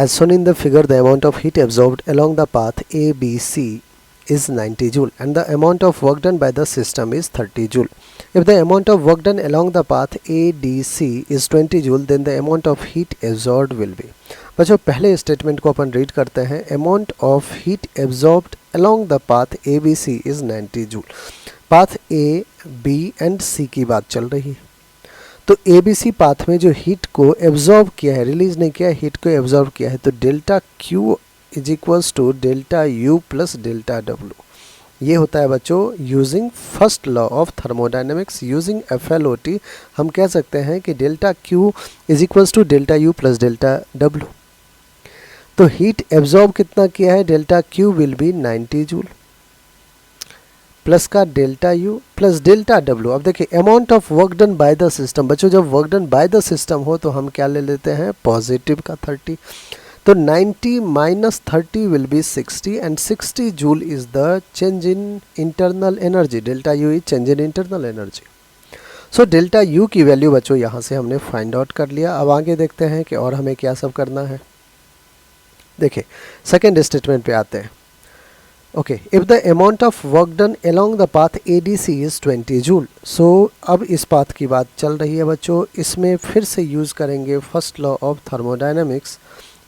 As shown in the figure, the amount of heat absorbed along the path ABC is 90 joule and the amount of work done by the system is 30 joule. If the amount of work done along the path ADC is 20 joule, then the amount of heat absorbed will be. बच्चों पहले statement को अपन read करते हैं. Amount of heat absorbed along the path ABC is 90 joule. Path A, B and C की बात चल रही है. तो ABC पाथ में जो हीट को एब्जॉर्ब किया है, रिलीज नहीं किया है, हीट को एब्जॉर्ब किया है, तो delta Q is equals to delta U plus delta W. ये होता है बच्चों using first law of thermodynamics, using FLOT हम कह सकते हैं कि delta Q is equals to delta U plus delta W. तो हीट एब्जॉर्ब कितना किया है, delta Q will be 90 joule plus का delta U plus delta W. अब देखिए amount of work done by the system. बच्चों जब work done by the system हो तो हम क्या ले लेते हैं, पॉजिटिव का 30. तो 90 minus 30 will be 60 and 60 joule is the change in internal energy. Delta U is change in internal energy. So delta U की वैल्यू बच्चों यहाँ से हमने फाइंड आउट कर लिया. अब आगे देखते हैं कि और हमें क्या सब करना है. देखिए सेकेंड स्टेटमेंट पे आते हैं. Okay, if the amount of work done along the path ADC is 20 joule. So अब इस पाथ की बात चल रही है बच्चों. इसमें फिर से यूज़ करेंगे first law of thermodynamics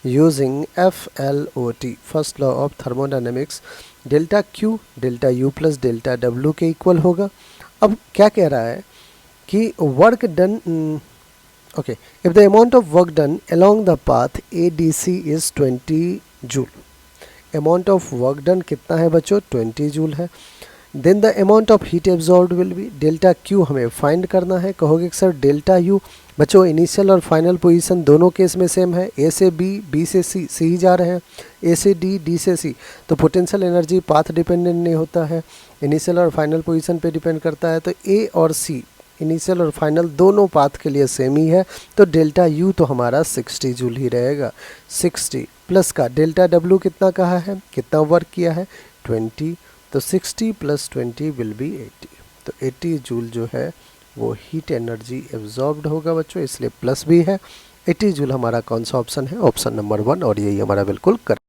using FLOT, first law of thermodynamics. Delta Q delta U plus delta W के इक्वल होगा. अब क्या कह रहा है कि work done, okay, if the amount of work done along the path ADC is 20 joule. amount of work done कितना है बच्चों, 20 joule है. then the amount of heat absorbed will be delta Q हमें फाइंड करना है. कहोगे कि sir delta U. बच्चों इनिशियल और फाइनल पोजीशन दोनों केस में सेम है. A से B, B से C, C ही जा रहे हैं, A से D, D से C. तो पोटेंशियल एनर्जी पाथ डिपेंडेंट नहीं होता है, इनिशियल और फाइनल पोजीशन पे डिपेंड करता है. तो A और C इनिशियल और फाइनल दोनों पाथ के लिए सेम ही है. तो डेल्टा U तो हमारा 60 जूल ही रहेगा. 60 प्लस का डेल्टा W कितना कहा है, कितना वर्क किया है, 20. तो 60 प्लस 20 विल बी 80. तो 80 जूल जो है वो हीट एनर्जी एब्जॉर्ब्ड होगा बच्चों, इसलिए प्लस भी है. 80 जूल हमारा कौन सा ऑप्शन है, ऑप्शन नंबर 1, और यही हमारा बिल्कुल करेक्ट